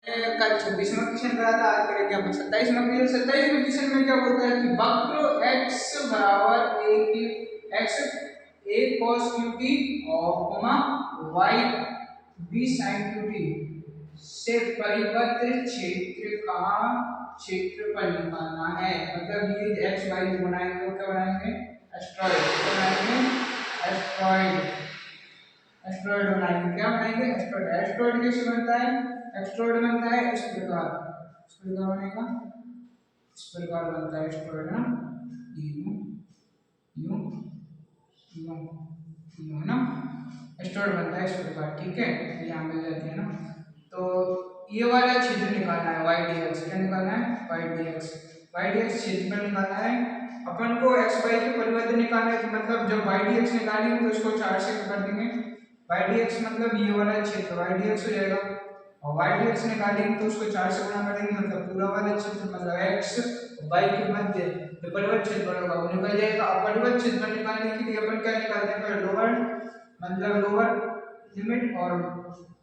कल 26वां क्वेश्चन करा था, आज करेंगे अपन 27वां क्वेश्चन। 27वें क्वेश्चन में क्या बोलता है कि वक्र x बराबर a की x a cos qt और y b sin qt से परिबद्ध क्षेत्र का क्षेत्रफल निकालना है। मतलब ये x y जो बनाएंगे वो क्या बनाएंगे, एस्ट्रॉइड बनाएंगे, एस्ट्रॉइड एस्ट्रॉइड बनाएंगे। क्या बनाएंगे, एस्ट्रॉइड। एस्ट्रॉइड कैसे बनता है, एस्ट्रॉइड बनता है इस प्रकार, इस प्रकार बनेगा, इस प्रकार बनता है एस्ट्रॉइड ना, यूं यूं यूं यूं ना, एस्ट्रॉइड बनता है इस प्रकार। ठीक है, यहाँ मिल जाती है ना। तो ये वाला क्षेत्र निकालना है y dx। क्या निकालना है, y dx। y dx क्षेत्रफल निकालना है अपन को। x y के परिवर्तन निकालना है, तो मतलब जब y dx निकालेंगे तो इसको 4 से कर देंगे। y dx मतलब ये वाला क्षेत्र y dx हो जाएगा, और y dx निकालेंगे तो उसको 4 से गुणा करेंगे, मतलब पूरा वाला क्षेत्र मतलब x y के मध्य जो परिवर्त क्षेत्रफल होगा वो निकल जाएगा। अब परिवर्त क्षेत्रफल निकालने के लिए अपन क्या निकालते हैं, पहले लोअर मतलब लोअर लिमिट और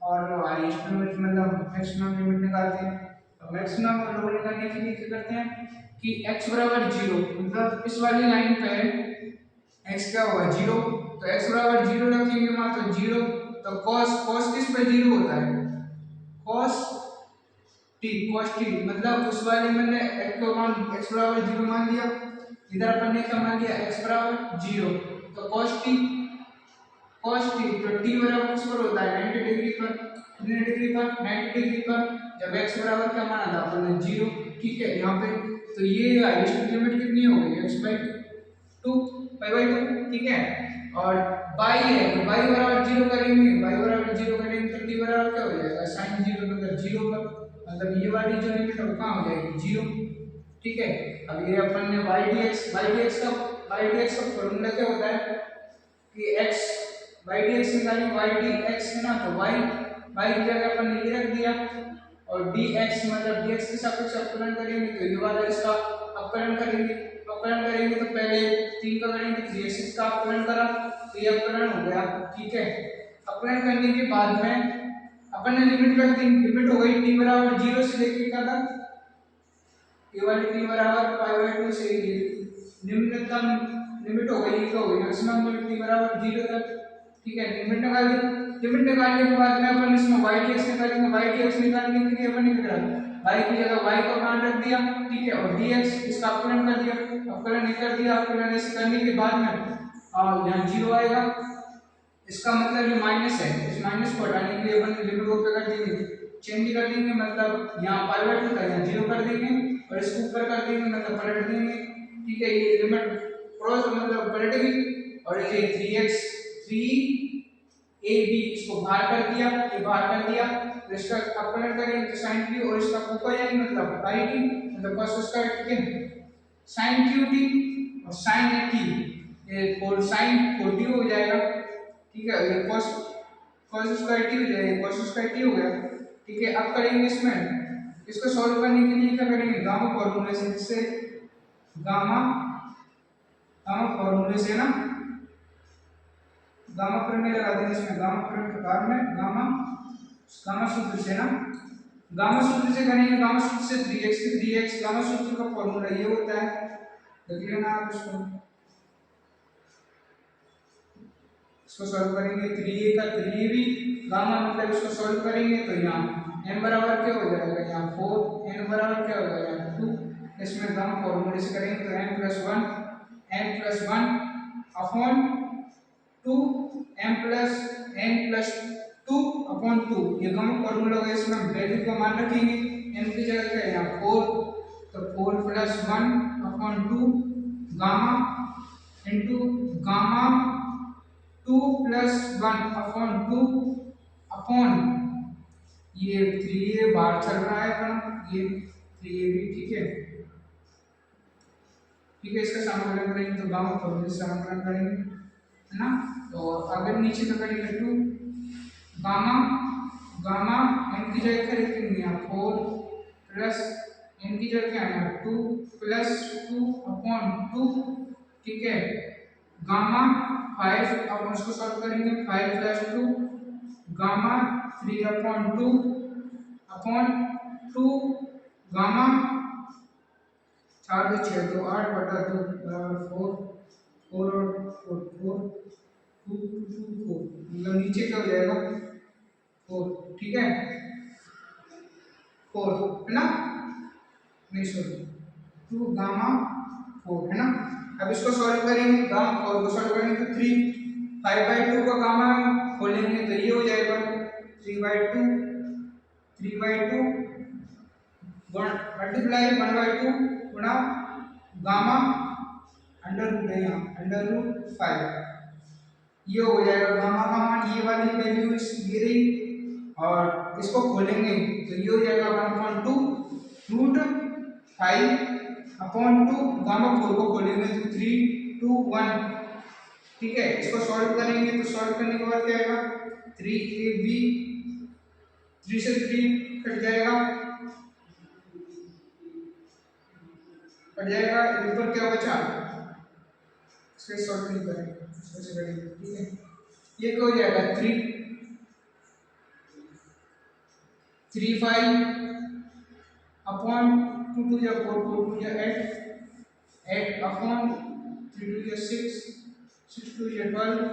हाईएस्ट लिमिट मतलब मैक्सिमम लिमिट निकालते हैं। तो मैक्सिमम और लोअर निकालने के लिए क्या करते हैं कि x बराबर 0, मतलब इस वाली लाइन पे x क्या होगा 0, तो x बराबर 0 रखेंगे वहां, तो 0, तो cos किस पे 0 होता है, cos t मतलब उस वाले मैंने x को मान x बराबर 0 मान लिया, इधर अपन ने क्या मान लिया x बराबर 0, तो cos t तो t बराबर किस पर होता है 90 डिग्री पर, कितने डिग्री पर 90 डिग्री पर, जब x बराबर क्या माना था अपन ने 0। ठीक है, यहाँ पे तो ये हाईएस्ट लिमिट कितनी हो गई x by 2 पाई बाई 2। ठीक है, और y है तो y बराबर 0 करेंगे, y बराबर 0 करेंगे तो t बराबर क्या हो जाएगा sin 0, मतलब 0 पर, मतलब ये वाली जो लिमिट है वो कहाँ हो जाएगी 0। ठीक है, अब ये अपन ने y dx का फॉर्मूला क्या होता है कि x y dx निकालेंगे, y dx है ना, तो y की जगह अपन ने ये रख दिया, और dx मतलब dx के सापेक्ष अवकलन करेंगे, तो ये वाला इसका अवकलन करेंगे। अवकलन करेंगे तो पहले 3 का करेंगे, 3x का अवकलन करा तो ये अवकलन हो गया। ठीक है, अवकलन करने के बाद में अपन ने लिमिट रख दी, लिमिट हो गई t बराबर 0 से लेके क्या तक, ये वाली t बराबर पाई बाई 2 से निम्नतम लिमिट हो गई, क्या हो गई मैक्सिमम लिमिट t बराबर 0 तक। ठीक है, लिमिट निकाल दी। लिमिट निकालने के बाद में अपन इसमें y dx निकालेंगे, y dx निकालने के लिए अपन ने क्या करा, y की जगह y का मान रख दिया। ठीक है, और dx इसका अवकलन कर दिया, अवकलन नहीं कर दिया, अवकलन ऐसे करने के बाद में यहाँ 0 आएगा, इसका मतलब ये माइनस है, इस माइनस को हटाने के लिए अपन लिमिट को क्या कर देंगे, चेंज कर देंगे, मतलब यहाँ पाई बाई 2 था यहाँ 0 कर देंगे, और इसको ऊपर कर देंगे मतलब पलट देंगे। ठीक है, ये लिमिट क्रॉस मतलब पलट गई, और ये 3x 3ab इसको बाहर कर दिया, ये बाहर कर दिया, तो इसका अवकलन करेंगे तो sin t, और इसका ऊपर जाएंगे मतलब sin t मतलब cos स्क्वायर। ठीक है, sin qt और sin t, ये sin 40 हो जाएगा। ठीक है, ये cos स्क्वायर t हो जाएगा, cos स्क्वायर t हो गया। ठीक है, अब करेंगे इसमें, इसको सॉल्व करने के लिए क्या करेंगे, गामा फॉर्मूले से, जिससे गामा गामा फॉर्मूले से ना, गामा प्रमेय लगा देंगे इसमें, गामा प्रमेय प्रकार में गामा गामा सूत्र से ना, गामा सूत्र से करेंगे, गामा सूत्र से 3x गामा सूत्र का फॉर्मूला ये होता है, देख लेना आप इसको सॉल्व करेंगे, 3a का 3ab गामा मतलब इसको सॉल्व करेंगे तो यहाँ n बराबर क्या हो जाएगा, यहाँ 4, n बराबर क्या हो जाएगा 2, इसमें गामा फॉर्मूले से करेंगे तो n plus 1 upon 2 n plus 2 upon 2, ये गामा फॉर्मूला होगा। इसमें हम वैल्यू का मान रखेंगे, n की जगह क्या है यहाँ 4, तो 4 plus 1 upon 2 gamma into gamma 2 plus 1 upon 2 upon ये 3a बाहर चल रहा है अपन, ये 3a भी। ठीक है, ठीक है, इसका समाकलन करेंगे तो गामा फॉर्मूले से समाकलन करेंगे है ना, तो अगर नीचे का करेंगे 2 गामा गामा n की जगह करेंगे यहाँ 4 प्लस n की जगह क्या है 2 प्लस 2 अपॉन 2। ठीक है, गामा 5, अब उसको सॉल्व करेंगे, 5 plus 2 gamma 3 upon 2 upon 2 gamma 4 2 6 तो 8 बटा 2 बराबर 4 4 और 4 4 2 2 4 मतलब नीचे क्या हो जाएगा 4 ठीक है 4 है ना नहीं सॉरी 2 गामा 4 है ना। अब इसको सॉल्व करेंगे गामा 4 को सॉल्व करेंगे तो 3 5/2 का गामा खोलेंगे तो ये हो जाएगा 3/2 3/2 मल्टीप्लाई 1/2 गुणा गामा अंडर रूट है यहाँ अंडर रूट 5 ये हो जाएगा गामा का मान ये वाली वैल्यू ये रही और इसको खोलेंगे तो ये हो जाएगा 1/2 रूट 5 अपॉन 2 गामा 4 को खोलेंगे तो 3 2 1 ठीक है। इसको सॉल्व करेंगे तो सॉल्व करने के बाद क्या आएगा 3ab 3 से 3 कट जाएगा ऊपर क्या बचा इसको सॉल्व नहीं करेंगे इसको करेंगे ठीक है। ये क्या हो जाएगा 3 3 5 अपॉन 2 2 या 4 4 2 या 8 8 अपॉन 3 2 या 6 6 2 या 12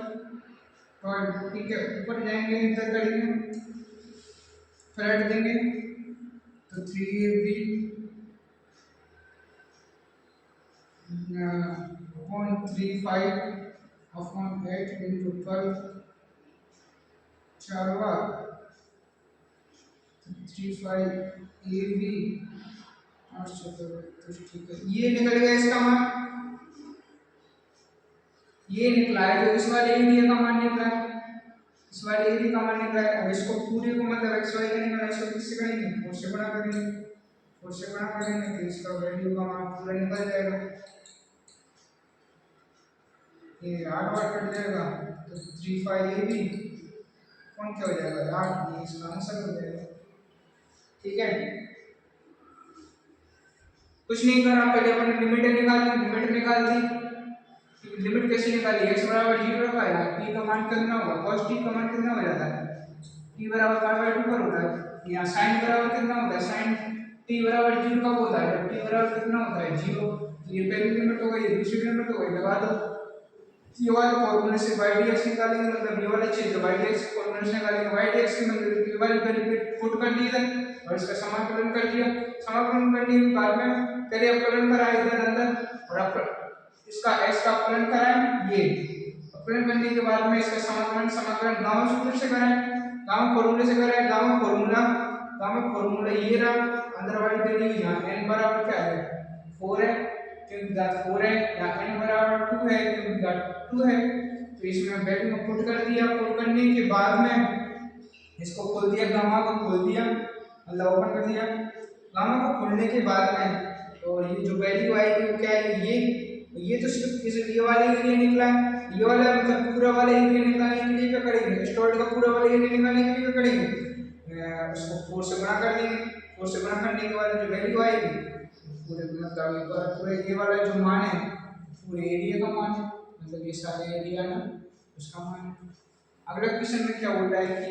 12 ठीक है। ऊपर जाएंगे इंटर करेंगे फिर ऐड देंगे तो 3ab अपॉन 3 5 अपॉन 8 into 12 4 बार 3 5 ab 800 तो ठीक है। ये निकल गया इसका मान ये निकला है तो इस वाले एरिया का मान निकला है इस वाले एरिया का मान निकला है। अब इसको पूरे को मतलब एक्स वाई का निकालना है इसको किससे करेंगे 4 से गुणा करेंगे 4 से गुणा करेंगे तो इसका वैल्यू का मान पूरा निकल जाएगा ये 8 बार कट जाएगा तो 3 5 ab कौन क्या हो जाएगा 8 ये इसका आंसर हो जाएगा ठीक है। कुछ नहीं करा पहले अपन लिमिट निकाल दी लिमिट कैसे निकाली x बराबर 0 रखा है t का मान कितना होगा cos t का मान कितना हो जाता है t बराबर pi/2 पर होता है यहाँ sin बराबर कितना होता है sin t बराबर 0 कब होता है जब t बराबर कितना होता है 0 ये पहली लिमिट हो गई ये दूसरी लिमिट हो गई लगा दो ये वाले फॉर्मूले से y/dx निकालेंगे मतलब ये वाला चीज y/dx फॉर्मूले से निकालेंगे y/dx की मतलब ये वाली वैल्यू पुट कर दी इधर और इसका समाकलन कर दिया समाकलन करने के बाद में पहले अपकलन कराए इधर अंदर और इसका x का अपकलन कराएं ये अपकलन करने के बाद में इसका समाकलन गामा सूत्र से कराएं गामा फॉर्मूले से कराएं गामा फॉर्मूला ये रहा अंदर वाली वैल्यू यहाँ n बराबर क्या है 4 है क्योंकि दैट 4 है यहाँ n बराबर 2 है क्योंकि दैट 2 है तो इसमें वैल्यू को पुट कर दिया पुट करने के बाद में इसको खोल दिया गामा को खोल दिया मतलब ओपन कर दिया गामा को खोलने के बाद में तो ये जो वैल्यू आएगी वो क्या है ये तो सिर्फ इस ये वाले एरिया निकला है ये वाला मतलब पूरा वाला एरिया निकालने के लिए क्या करेंगे स्टोर्ड का पूरा वाला एरिया निकालने के लिए क्या करेंगे उसको 4 से गुणा कर देंगे 4 से गुणा करने के बाद जो वैल्यू आएगी पूरे मतलब पूरे ये वाला जो मान है पूरे एरिया का मान है मतलब ये सारे एरिया ना उसका मान है। अगला क्वेश्चन में क्या बोल रहा है कि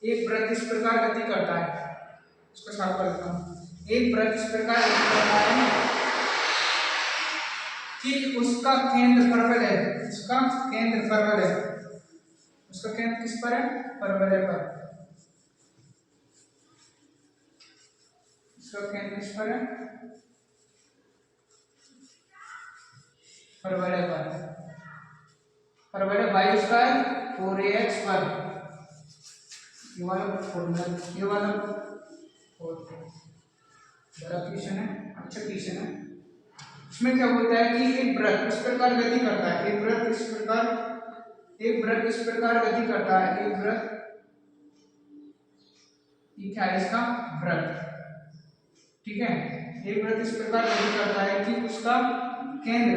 एक वृत्त इस प्रकार गति करता है इसको साफ कर देता हूँ एक वृत्त इस प्रकार गति करता है कि उसका केंद्र परवलय है उसका केंद्र किस पर है परवलय पर उसका केंद्र किस पर है परवलय y स्क्वायर 4ax पर ये वाला बड़ा क्वेश्चन है अच्छा क्वेश्चन है। इसमें क्या बोलता है कि एक वृत्त इस प्रकार गति करता है एक वृत्त इस प्रकार गति करता है एक वृत्त ये क्या है इसका वृत्त ठीक है। एक वृत्त इस प्रकार गति करता है कि उसका केंद्र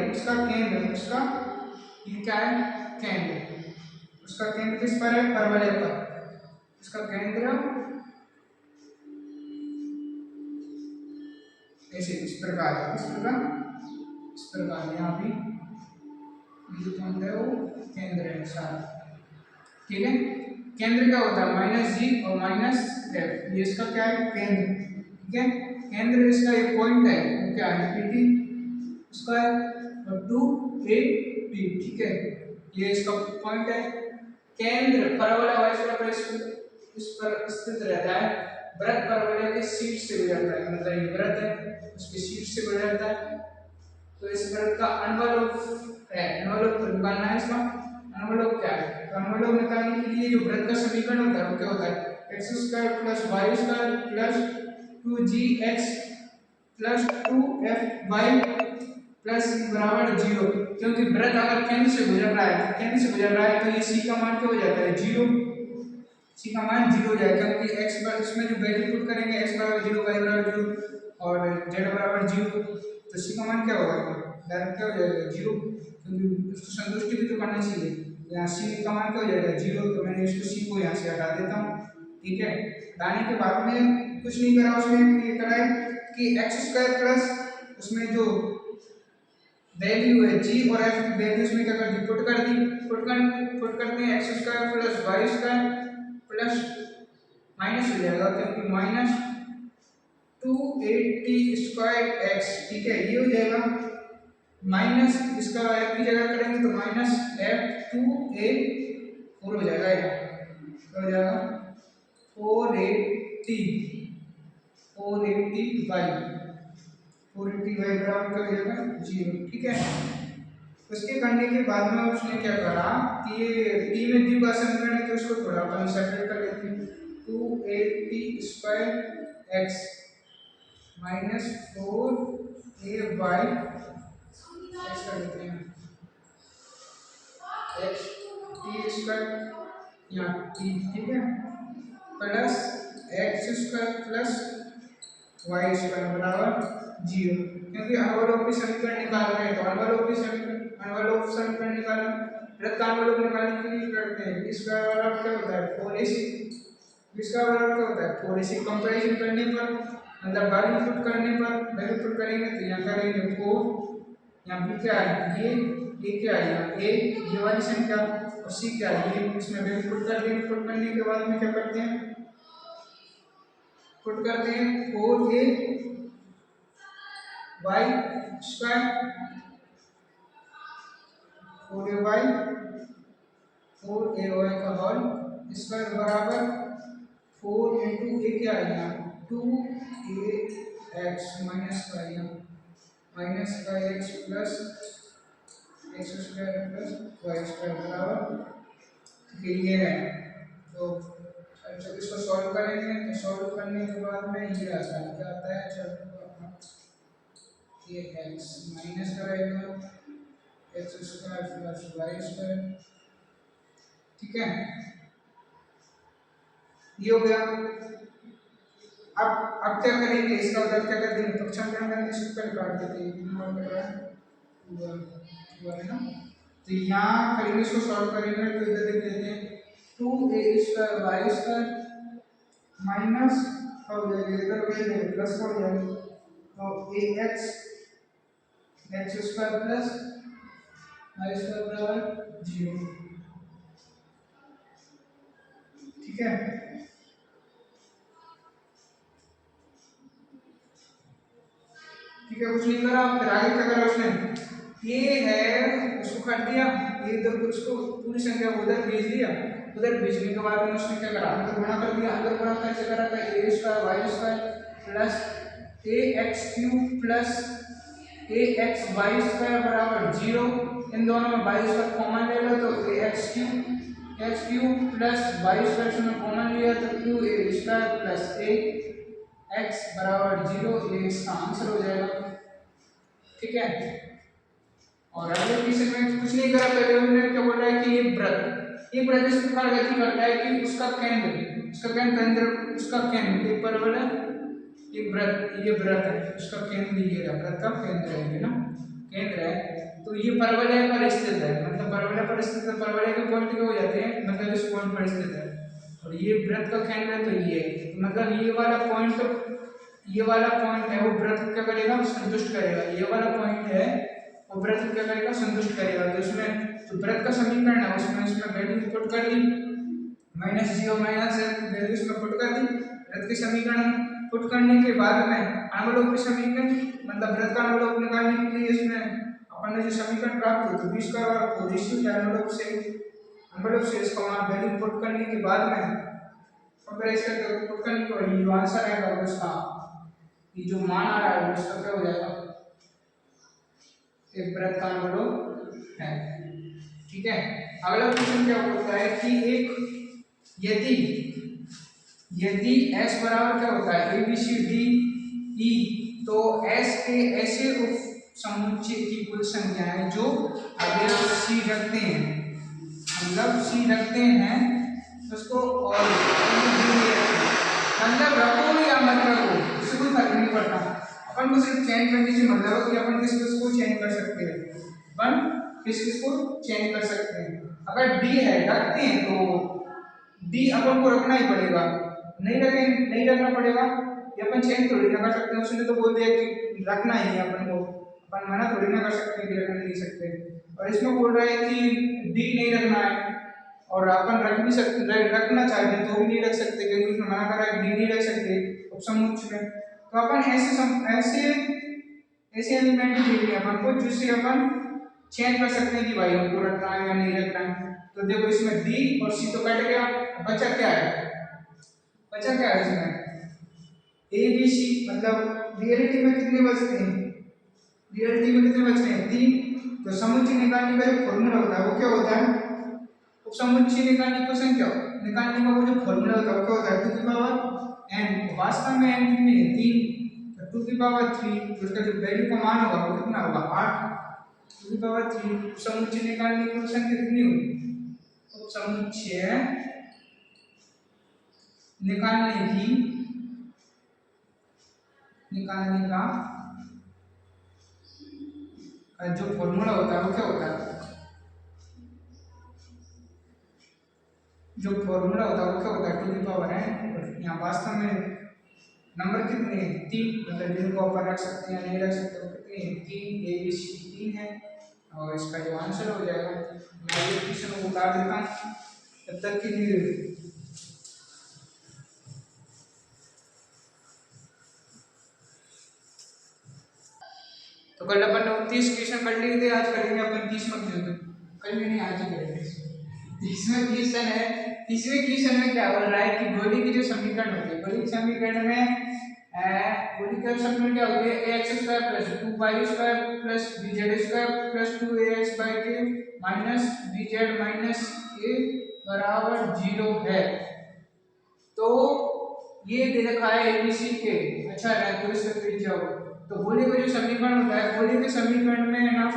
ये क्या है केंद्र उसका केंद्र किस पर है परवलय पर इसका केंद्र ऐसे इस प्रकार यहाँ भी जो पॉइंट है वो केंद्र है सारा ठीक है। केंद्र क्या होता है -g और एफ, ये इसका क्या है, केंद्र। ठीक है, केंद्र इसका एक पॉइंट है, वो क्या है, पी टी इसका है, और 2 ए टी। ठीक है, ये इसका पॉइंट है। केंद्र परवलय वायुस्फीर पर इस पर स्थित रहता है। वृत्त परवलय के शीर्ष से गुजरता है, मतलब ये वृत्त है उसके शीर्ष से गुजरता है। तो इस वृत्त का अनुवलोक है, अनुवलोक निकालना है इसका। अनुवलोक क्या है, तो अनुवलोक निकालने के लिए जो वृत्त का समीकरण होता है वो क्या होता है, x² + y² + 2gx + 2fy plus बराबर 0। क्योंकि वृत्त अगर केंद्र से गुजर रहा है, तो केंद्र से गुजर रहा है तो ये c का मान क्या हो जाता है, 0। c का मान 0 हो जाएगा, क्योंकि x पर इसमें जो वैल्यू पुट करेंगे x बराबर 0, y बराबर 0 और z बराबर 0, तो c का मान क्या होगा, डायरेक्ट क्या हो जाएगा, 0। क्योंकि उसको संतुष्टि भी तो करनी चाहिए। यहाँ c का मान क्या हो जाएगा, 0। तो मैंने इसको c को यहाँ से हटा देता हूँ। ठीक है, हटाने के बाद में कुछ नहीं करा उसमें, ये करा है कि x² प्लस उसमें जो वैल्यू है g और f की वैल्यू इसमें क्या कर दी, पुट करते हैं x² + y² प्लस माइनस हो जाएगा, क्योंकि माइनस 280² x। ठीक है, ये हो जाएगा माइनस, इसका f की जगह करेंगे तो माइनस f2a4 हो जाएगा, ये हो जाएगा 480y बराबर क्या हो जाएगा, 0। ठीक है, उसके करने के बाद में उसने क्या करा कि ये टी में द्विघात समीकरण है तो इसको थोड़ा अपन सेपरेट कर लेते हैं। 280² x माइनस 4ay x कर लेते हैं, x t² यहाँ t। ठीक है, प्लस x² प्लस y² बराबर 0। क्योंकि अनुवलोक की समीकरण निकाल रहे हैं तो अनुवलोक समीकरण निकालना, वृत्त का अनुवलोक निकालने के लिए करते हैं इसका बराबर क्या होता है, 4ac। इसका बराबर क्या होता है, 4ac। कंपैरिजन करने पर, मतलब वैल्यू पुट करने पर, वैल्यू पुट करेंगे तो यहाँ करेंगे 4, यहाँ b क्या है, ये क्या है, यहाँ a ये वाली संख्या, और c क्या है, ये। इसमें वैल्यू पुट कर देंगे। पुट करने के बाद में क्या करते हैं, पुट करते हैं 4a y स्क्वायर, 4ay का होल स्क्वायर बराबर 4 इंटू ए क्या है यहाँ, 2ax माइनस का x plus x² plus y² बराबर ये है। तो जब इसको सॉल्व करेंगे तो सॉल्व करने के बाद में ये आता है, क्या आता है, चलो ये x माइनस करेगा x² प्लस y²। ठीक है, ये हो गया। अब क्या करेंगे, इसका उधर क्या कर देंगे, पक्षांतरण करके इसको पहले काट देते हैं, हुआ है ना। तो यहाँ करेंगे, इसको सॉल्व करेंगे तो इधर देख लेते हैं 2a² y² माइनस हो जाएगा, इधर वही प्लस हो जाएगा, तो ax x² प्लस y² बराबर 0। ठीक है, कुछ नहीं करा। फिर आगे क्या करा उसने, ये है उसको काट दिया, ये इधर उसको पूरी संख्या को उधर भेज दिया। उधर भेजने के बाद में उसने क्या करा, अंदर गुणा कर दिया। अंदर गुणा कैसे करा था, a² y² plus ax³ plus axy² बराबर 0। इन दोनों में y² कॉमन ले लो तो ax³ प्लस y² में कॉमन लिया तो 2a² प्लस ax बराबर 0। ये इसका आंसर हो जाएगा। ठीक है, और अगले क्वेश्चन में कुछ नहीं करा, पहले उन्होंने क्या बोल रहा है कि ये वृत्त इस प्रकार गति करता है कि उसका केंद्र एक परवलय, ये वृत्त है, उसका केंद्र ये रहा, वृत्त का केंद्र है ना, केंद्र है। तो ये परवलय पर स्थित है, मतलब परवलय पर स्थित है, परवलय के पॉइंट क्या हो जाते हैं, मतलब इस पॉइंट पर स्थित है। और ये वृत्त का केंद्र है, तो ये मतलब ये वाला पॉइंट है वो वृत्त क्या करेगा, संतुष्ट करेगा। ये वाला पॉइंट है वो वृत्त क्या करेगा, संतुष्ट करेगा। तो इसमें जो वृत्त का समीकरण है उसमें वैल्यू पुट कर दी, -0 -1 वैल्यू इसमें पुट कर दी, वृत्त के समीकरण पुट करने के बाद में अनुलोम के समीकरण मतलब वृत्त का अनुलोम निकालने के लिए इसमें अपन ने जो समीकरण प्राप्त हुए तो b स्क्वायर और 4 अनुलोम से इसका मान वैल्यू पुट करने के बाद में कंपैरिजन करके पुट करने के बाद ये जो आंसर आएगा उसका ये जो मान आ रहा है उसका क्या हो जाएगा एक वृत्त का अनुलोम है। ठीक है, अगला क्वेश्चन क्या होता है कि एक यदि यदि s बराबर क्या होता है a b c d e तो s के ऐसे उप समुच्चय की कुल संख्या है जो अवयव c रखते हैं मतलब c रखते हैं उसको और मतलब रखो या मत रखो इससे कोई फर्क नहीं पड़ता, अपन को सिर्फ चेंज करने से मतलब है कि अपन किस को चेंज कर सकते हैं, अपन किस को चेंज कर सकते हैं। अगर d है रखते हैं तो d अपन को रखना ही पड़ेगा, नहीं रखना पड़ेगा ये अपन चेंज थोड़ी ना कर सकते हैं, उसने तो बोल दिया कि रखना ही है अपन को, अपन मना थोड़ी ना कर सकते हैं कि रखना नहीं सकते। और इसमें बोल रहा है कि d नहीं रखना है और अपन रख भी सकते रखना चाहते हैं तो भी नहीं रख सकते क्योंकि उसने मना करा है d नहीं रख सकते उपसमुच्चय में। तो अपन ऐसे एलिमेंट चाहिए अपन को जिससे अपन चेंज कर सकते हैं कि भाई हमको रखना है या नहीं रखना है। तो देखो इसमें d और c तो कट गया, बचा क्या है इसमें a b c मतलब रियलिटी में कितने बचते हैं, रियलिटी में कितने बचते हैं 3। तो समुच्चय निकालने का जो फॉर्मूला होता है वो क्या होता है, उपसमुच्चय निकालने का क्वेश्चन क्या निकालने का वो जो फॉर्मूला होता है वो क्या होता है 2 की पावर n, वास्तव में n कितनी है 3, तो 2 की पावर 3 तो उसका जो वैल्यू का मान होगा वो कितना होगा 8, 2 की पावर 3। उपसमुच्चय निकालने की संख्या कितनी होगी, उपसमुच्चय निकालने का जो फॉर्मूला होता है वो क्या होता है, जो फॉर्मूला होता है वो क्या होता है 2 की पावर n। यहाँ वास्तव में नंबर कितने हैं 3, मतलब जिनको अपन रख सकते हैं नहीं रख सकते वो कितने हैं 3, a b c 3 है और इसका जो आंसर हो जाएगा मैं ये क्वेश्चन को उतार देता हूँ तब तक के लिए। तो कल अपन ने 29 क्वेश्चन कर लिए थे, आज करेंगे अपन 30वां क्वेश्चन, कल नहीं आज ही करेंगे 30वां क्वेश्चन है। 30वें क्वेश्चन में क्या बोल रहा है कि गोली की जो समीकरण होती है गोली के समीकरण में गोली का समीकरण क्या होती है ax square plus 2y square plus bz square plus 2ax by k minus bz minus a बराबर 0 है। तो ये दे रखा है abc के, अच्छा है तो इसका त्रिज्या हो। तो गोली का जो समीकरण होता है गोली के समीकरण में है ना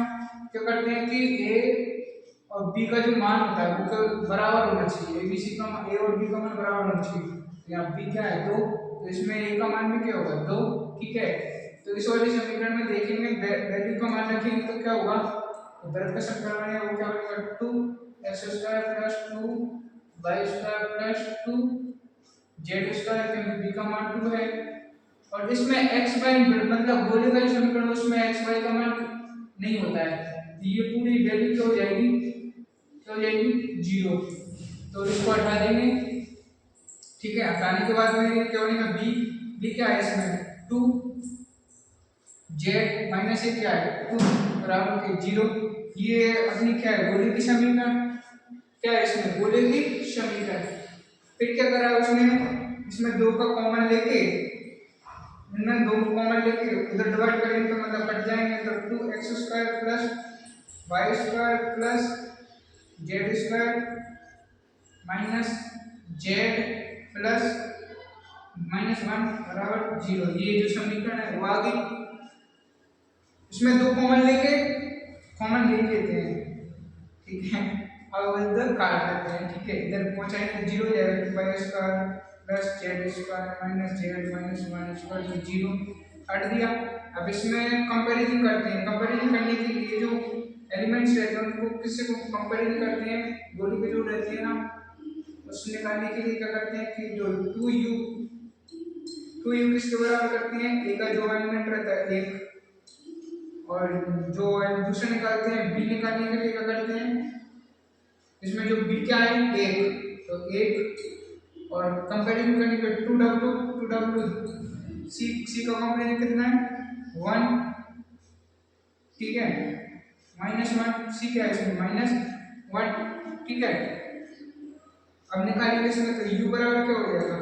क्या करते हैं कि a और b का जो मान होता है वो बराबर होना चाहिए, abc का a और b का मान बराबर होना चाहिए। यहाँ b क्या है 2 तो इसमें a का मान भी क्या होगा 2, ठीक है। तो इस वाले समीकरण में देखेंगे वैल्यू का मान रखेंगे तो क्या होगा, तो वृत्त का समीकरण है वो क्या होगा 2x square plus 2y square plus 2 Z square क्योंकि b का मान 2 है। और इसमें x y मतलब गोले का जो समीकरण उसमें x y का मान नहीं होता है तो ये पूरी वैल्यू क्या हो जाएगी 0। तो इसको हटा देंगे, ठीक है। हटाने के बाद में क्या बनेगा b क्या है इसमें 2 z माइनस a क्या है 2 बराबर के 0। ये अपनी क्या है गोले की समीकरण, क्या है इसमें गोले की समीकरण। फिर क्या करा उसने इसमें 2 का कॉमन लेके इनमें 2 कॉमन लेके उधर डिवाइड करेंगे तो मतलब कट जाएंगे तो 2x square plus y square plus z square minus z plus -1 बराबर 0। ये जो समीकरण है वो आ गई। इसमें 2 कॉमन लेके कॉमन ले लेते हैं, ठीक है। अब इधर काट देते हैं, ठीक है। इधर पहुंचाएंगे 0 हो जाएगा y square plus z square minus z minus 1 square तो 0 हट दिया। अब इसमें कंपैरिजन करते हैं, कंपैरिजन करने के लिए जो एलिमेंट्स रहते हैं उनको किससे को कंपैरिजन करते हैं गोली के जो रहती है ना उससे निकालने के लिए क्या करते हैं कि जो 2u किसके बराबर करते हैं a का जो एलिमेंट रहता है 1 और जो दूसरे निकालते हैं b निकालने के लिए क्या करते हैं इसमें जो b क्या है 1 तो 1 और कंपेरिजन करने पे 2W सी का कंपेरिजन कितना है 1, ठीक है, -1 सी क्या है इसमें -1, ठीक है। अब निकालेंगे इसमें तो u बराबर क्या हो जाएगा,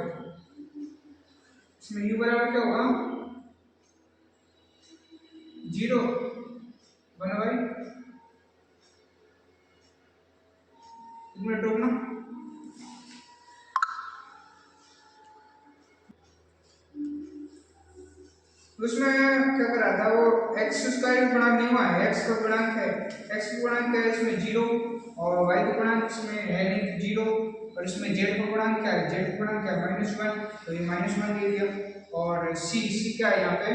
इसमें u बराबर क्या होगा 0 बना भाई, एक मिनट रुकना। उसमें क्या कर रहा था वो x स्क्वायर गुणांक नहीं हुआ है, x का गुणांक है, x का गुणांक क्या है इसमें 0 और y का गुणांक इसमें है नहीं 0 और इसमें z का गुणांक क्या है, z का गुणांक क्या है -1, तो ये -1 दे दिया। और c क्या है यहाँ पे,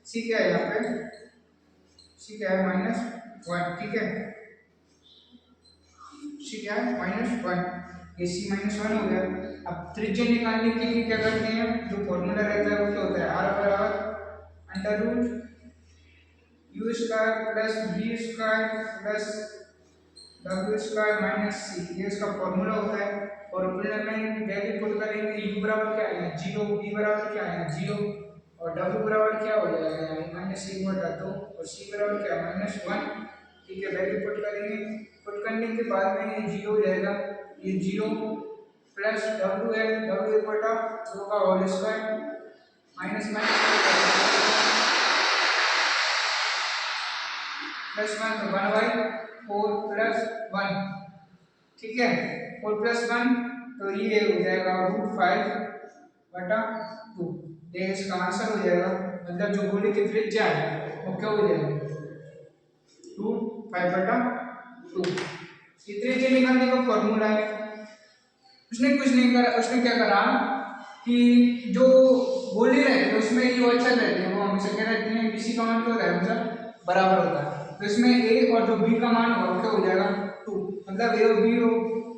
c क्या है यहाँ पे, c क्या है -1, ठीक है, c क्या है -1, ये c -1 हो गया। अब त्रिज्या निकालने के लिए क्या करते हैं, जो फॉर्मूला रहता है वो क्या होता है r बराबर under root u square plus b square plus डब्ल्यू स्क्वायर माइनस सी, ये इसका फॉर्मूला होता है। और में वैल्यू पुट करेंगे, यू बराबर क्या आएगा 0, बी बराबर क्या आएगा 0 और डब्ल्यू बराबर क्या हो जाएगा माइनस सी बटा 2 और सी बराबर क्या -1, ठीक है। वैल्यू पुट करेंगे, पुट करने के बाद में ये 0 हो जाएगा, ये 0 प्लस डब्ल्यू है, डब्ल्यू बटा 2 का होल स्क्वायर माइनस +1 तो 1/4 +1, ठीक है, 4 +1 तो ये हो जाएगा √5/2, ये इसका आंसर हो जाएगा। मतलब जो गोले की त्रिज्या है वो क्या हो जाएगा √5/2। ये त्रिज्या निकालने का फॉर्मूला है। उसने कुछ नहीं करा, उसने क्या करा कि जो गोले रहते हैं उसमें जो अक्षर रहते हैं वो हमेशा क्या रहते हैं, किसी का मान क्या होता है हमेशा बराबर होता है, तो इसमें a और जो b का मान होगा क्या हो जाएगा 2, मतलब a और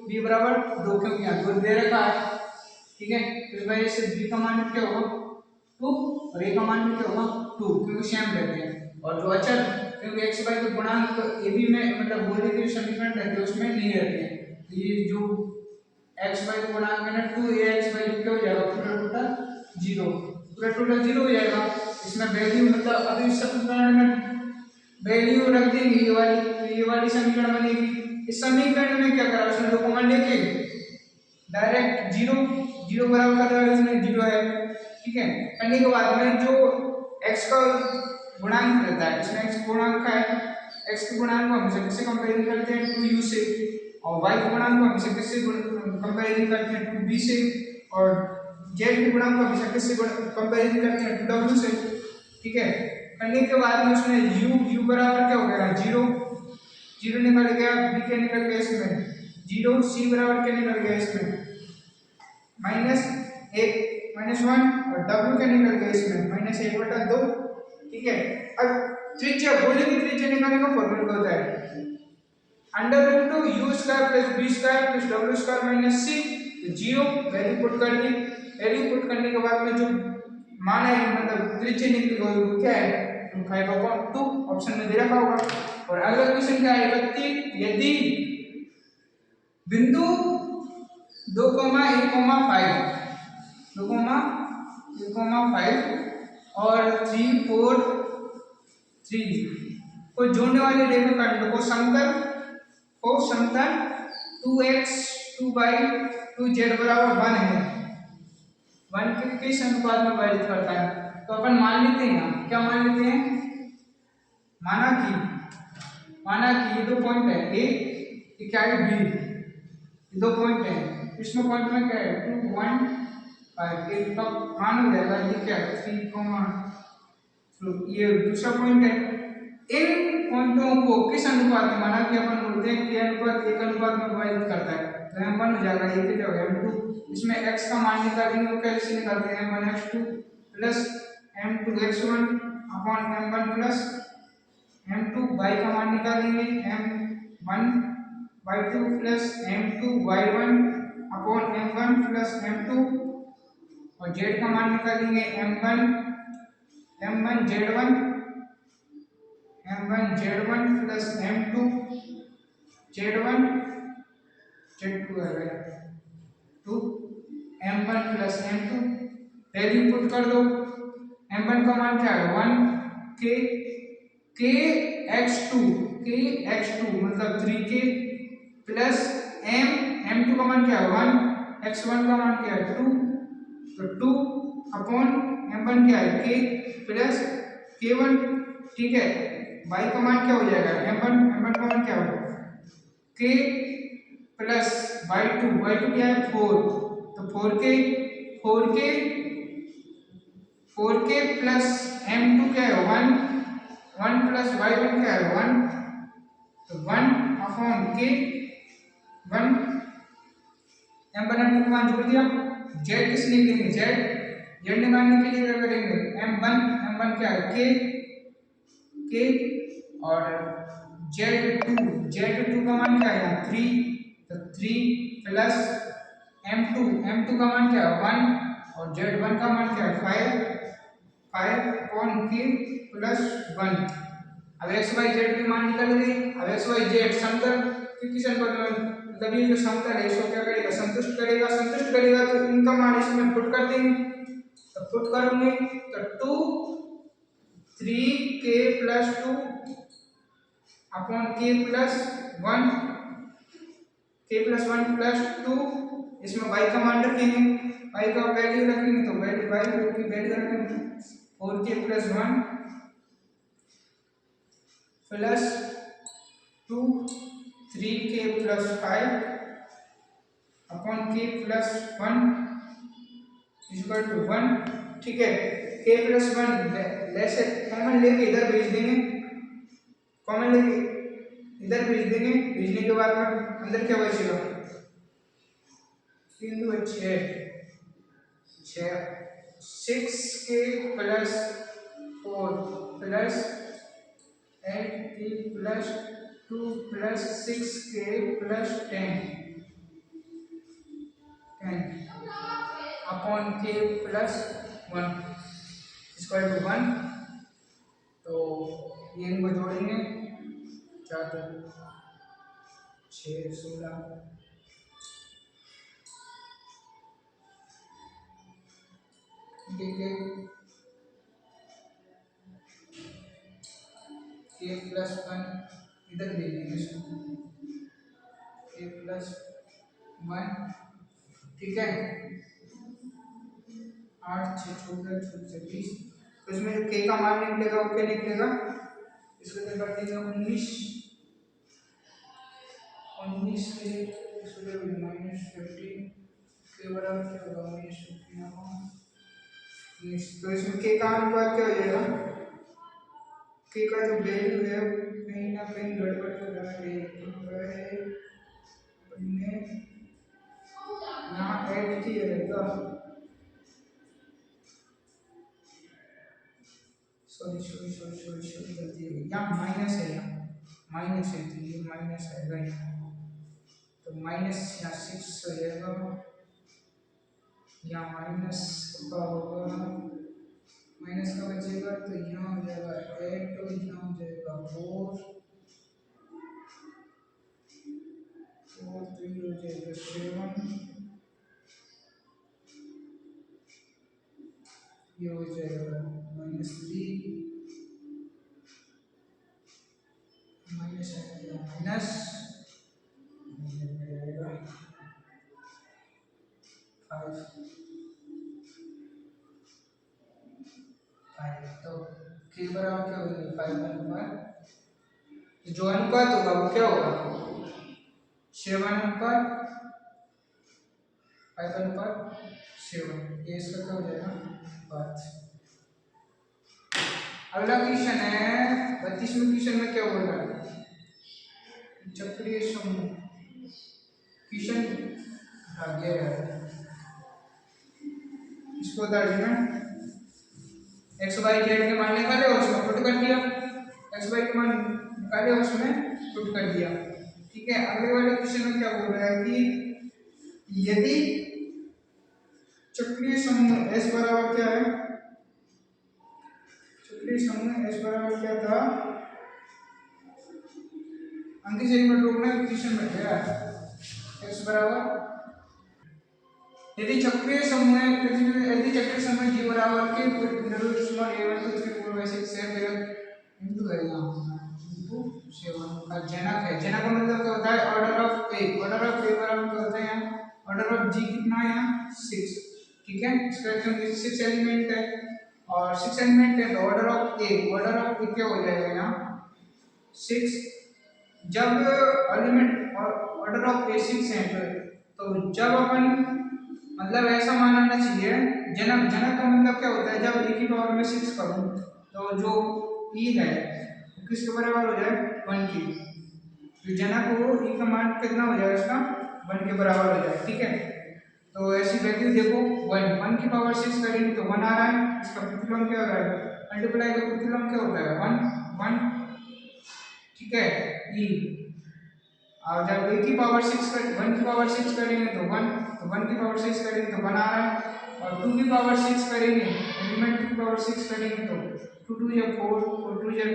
b बराबर 2, क्योंकि यहाँ 2 दे रखा है, ठीक है। तो इस वजह से b का मान क्या होगा 2 और a का मान भी क्या होगा 2, क्योंकि सेम रहते हैं। और जो अचर क्योंकि x y के गुणांक a b में मतलब गोले के समीकरण रहते हैं उसमें नहीं रहते हैं, तो ये जो x y का गुणांक है ना 2ax y क्या हो जाएगा पूरा टोटल 0 हो जाएगा। इसमें वैल्यू मतलब अभी इस समीकरण में वैल्यू रख देंगे ये वाली, तो ये वाली समीकरण बनेगी। इस समीकरण में क्या करा उसने, दो कॉमन लेके डायरेक्ट 0 बराबर कर रहा है, इसमें 0 है, ठीक है। करने के बाद में जो x का गुणांक रहता है, इसमें x गुणांक का है, x के गुणांक को हम किससे कंपेरिजन करते हैं 2u से, और y के गुणांक को हम किससे कंपेरिजन करते हैं 2b से, और z के गुणांक को हम किससे कंपेरिजन करते हैं 2w से, ठीक है। करने के बाद में उसमें u बराबर क्या हो गया 0 निकल गया, b क्या निकल गया इसमें 0, c बराबर क्या निकल गया इसमें -1 और w क्या निकल गया इसमें -1/2, ठीक है। अब त्रिज्या गोले की त्रिज्या निकालने का फॉर्मूला होता है √u² + b² + w² minus c, 0 value put कर दी। वैल्यू पुट करने के बाद में जो मान है मतलब त्रिज्या निकली वो क्या है 5/2, ऑप्शन में दे रखा होगा। और अगला क्वेश्चन क्या है 31, यदि बिंदु 2,1,5 और 3, 4, 3 को जोड़ने वाले रेखाखंड को समतल 2x 2y 2z बराबर 1 है, 1 के किस अनुपात में विभाजित करता है। तो अपन मान लेते हैं, क्या मान लेते हैं, माना कि ये 2 पॉइंट है a, ये क्या है b, ये 2 पॉइंट है, इसमें पॉइंट में क्या है 2, 1, 5, एक का मान हो जाएगा ये क्या है 3, तो ये दूसरा पॉइंट है। इन पॉइंटों को किस अनुपात में, माना कि अपन बोलते हैं कि अनुपात 1 अनुपात में विभाजित करता है, तो m1 हो जाएगा, ये क्या होगा m2। इसमें x का मान निकालेंगे तो कैसे निकालते हैं m1x2 plus m2x1 upon m1 plus m2, y का मान निकालेंगे m1y2 plus m2y1 upon m1 plus m2, और z का मान निकालेंगे m1z1 plus m2 z1 z2 है 2, m1 plus m2 value put कर दो। m1 का मान क्या है 1 k k x2 मतलब 3k प्लस m2 का मान क्या है 1 x1 का मान क्या है 2 तो 2 अपॉन m1 क्या है k प्लस k1 ठीक है। y का मान क्या हो जाएगा m1 का मान क्या होगा k प्लस y2 क्या है 4 तो 4k प्लस m2 क्या है 1 प्लस y1 क्या है 1 तो 1 अपॉन k 1 m1 m2 का मान जोड़ दिया। z किस निकलेंगे z निकालने के लिए क्या करेंगे m1 क्या है k और z2 का मान क्या है यहाँ 3 तो 3 प्लस m2 का मान क्या है 1 और z1 का मान क्या है 5 अपॉन k प्लस 1। अब x y z के मान निकल गए। अब x y z समतल किसके समतल मतलब ये जो समतल है इसको क्या करेगा संतुष्ट करेगा तो इनका मान इसमें पुट कर देंगे। तो पुट करोगे तो 3k plus 2 upon k plus 1 plus 2 इसमें y का मान रखेंगे y का वैल्यू रखेंगे तो y की वैल्यू रखेंगे 4k plus 1 plus 2 3k plus 5 upon k plus 1 equal to 1 ठीक है। k प्लस 1 लेसे कॉमन लेके इधर भेज देंगे भेजने के बाद में अंदर क्या बचेगा 3 2 6 6k plus 4 plus 8k plus 2 plus 6k plus 10 upon k plus 1 equal to 1 तो ये इनको जोड़ेंगे 4 6 16 ठीक है k प्लस 1 इधर ले लेंगे इसको k प्लस 1 ठीक है 8 6 14 20 तो इसमें जो k का मान निकलेगा वो क्या निकलेगा इसको क्या कर देंगे 19 के इसको माइनस 15 के बराबर क्या होगा माइनस 15 तो इसमें k का अनुपात क्या हो जाएगा k का जो वैल्यू है कहीं ना कहीं गड़बड़ कर रहा है हमने यहाँ ऐड किया रहेगा सॉरी गलती है यहाँ माइनस है तो ये माइनस आएगा यहाँ तो माइनस यहाँ 6 हो जाएगा यहाँ माइनस का होगा माइनस का बचेगा तो यहाँ हो जाएगा 8 तो यहाँ हो जाएगा 4 तो ये हो जाएगा 7 ये हो जाएगा -3 माइनस माइनस 5 तो k बराबर क्या होगा 5 अनुपात जो अनुपात होगा वो क्या होगा 7 अनुपात 5 अनुपात 7 ये इसका क्या हो जाएगा बात। अगला क्वेश्चन है 32वें क्वेश्चन में क्या बोल रहा है चक्रीय समूह क्वेश्चन आ गया है इसको उतार देना x y z के मान निकाले और उसमें पुट कर दिया x y के मान निकाले और उसमें पुट कर दिया ठीक है। अगले वाले क्वेश्चन में क्या बोल रहा है कि यदि चक्रीय समूह S बराबर क्या है चक्रीय समूह S बराबर क्या था अंकित एक मिनट रुकना क्वेश्चन में गया x बराबर यदि चक्रीय समय g बराबर के रूट स्मॉल a1 2 3 4 5 6 7 इनटू है यहाँ इनटू 7 का जनक है। जनक का मतलब क्या होता है? Order of A. Order of A बराबर क्या होता है यहाँ? ऑर्डर ऑफ जी कितना है यहाँ? 6। ठीक है, इसका क्योंकि 6 एलिमेंट है और 6 एलिमेंट है तो ऑर्डर ऑफ ए क्या हो जाएगा यहाँ? 6। जब एलिमेंट और ऑर्डर ऑफ ए 6 है तो जब अपन मतलब ऐसा मानना चाहिए, जनक का मतलब क्या होता है? जब ए की पावर में 6 करूं तो जो ई है वो किसके बराबर हो जाए? 1 की। तो जनक को ई का मान कितना हो जाएगा? इसका 1 के बराबर हो जाए। ठीक है, तो ऐसी वैल्यू देखो 1 की पावर 6 करेंगे तो 1 आ रहा है। इसका प्रतिलोम क्या हो रहा है? मल्टीप्लाई का प्रतिलोम क्या होता है? 1 1। ठीक है, ई और जब 1 की पावर 6 करेंगे तो 1, तो 1 की पावर 6 करेंगे तो 1 आ रहा है। और 2 की पावर 6 करेंगे, एलिमेंट 2 की पावर 6 करेंगे तो 2 2 या 4 4 2 या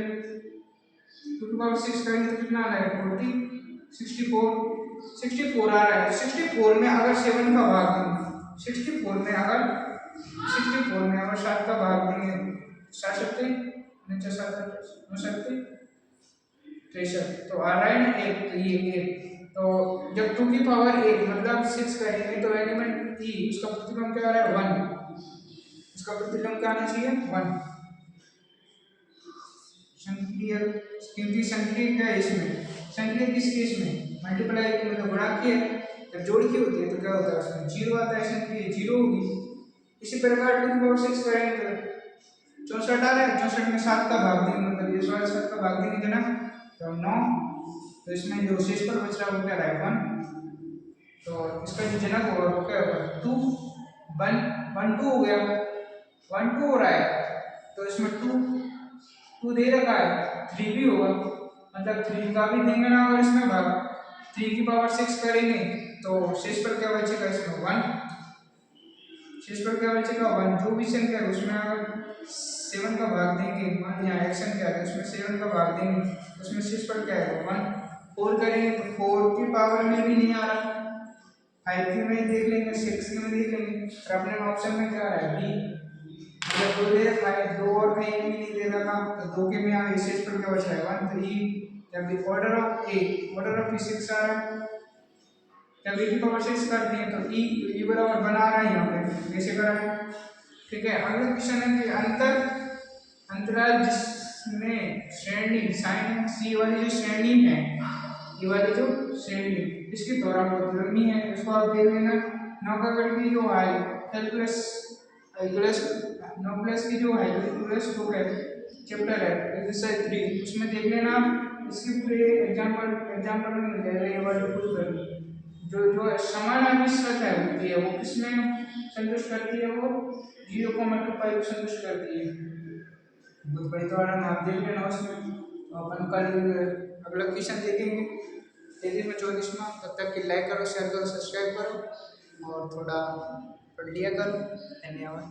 2 की पावर 6 करेंगे तो कितना आ रहा है? 64 आ रहा है। 64 में अगर 7 का भाग देंगे, 64 में अगर 7 का भाग देंगे, 7 सत्ते नीचे 7 7 63 तो आ रहा है ना 1। तो ये 1, तो जब 2 की पावर 1 मतलब 6 करेंगे तो एलिमेंट ई उसका प्रतिलोम क्या आ रहा है? 1। इसका प्रतिलोम क्या आना चाहिए? 1। संक्रिय, क्योंकि संक्रिय क्या है इसमें? संक्रिय किस केस में? मल्टीप्लाई की मतलब गुणा की है, जब जोड़ की होती है तो क्या होता है? उसमें 0 आता है, संक्रिय 0 होगी। इसी प्रकार 2 की पावर 6 करेंगे तो 64 आ रहा है। 64 में 7 का भाग देंगे मतलब ये 7 का भाग देंगे जना तो 9। तो इसमें जो शेष पर बच रहा है वो क्या रहा है? 1। तो इसका जो जनक होगा वो क्या होगा? 2 1 1 2 हो गया, 1 2 हो रहा है तो इसमें 2 दे रखा है, 3 भी होगा मतलब 3 का भी देंगे ना और इसमें भाग 3 की पावर 6 करेंगे तो शेष पर क्या बचेगा? इसमें 1। शेष पर क्या बचेगा? 1। जो भी संख्या है उसमें अगर 7 का भाग देंगे, मान लिया एक्शन क्या है उसमें 7 का भाग देंगे, उसमें शेष पर क्या है? 1। 4 करेंगे तो 4 की पावर में भी नहीं आ रहा, 5 की में देख लेंगे, 6 की में देख लेंगे और अपने ऑप्शन में क्या आ रहा है? बी। मतलब 2 दे रखा है, 2 और कहीं भी नहीं दे रखा तो 2 के में आगे शेष पर क्या बच रहा है? 1। तो ई जब ऑर्डर ऑफ ए 6 आ रहा है, जब ए की पावर 6 करते हैं तो ई बराबर बना रहा है यहाँ पे कैसे करा है। ठीक है, अगला क्वेश्चन है कि अंतराल जिसमें श्रेणी साइन सी वाली जो श्रेणी है, ये वाली जो श्रेणी इसकी द्वारा बहुत लंबी है, इसको आप देख लेना। 9 का वर्ग की जो है कैलकुलस की जो है कैलकुलस बुक है, चैप्टर है एक्सरसाइज 3 उसमें देख लेना। इसके पूरे एग्जांपल में मिल जाएगा ये वाली प्रूव करनी। जो समान अभिश्रत है होती है वो किसमें संतुष्ट करती है? वो 0,25 को संतुष्ट करती है। तो पहले तो आप देख लेना उसमें, तो अपन कल अगला क्वेश्चन देखेंगे 23 में 24वां। तब तक कि लाइक करो, शेयर करो, सब्सक्राइब करो और थोड़ा पढ़ लिया करो। धन्यवाद।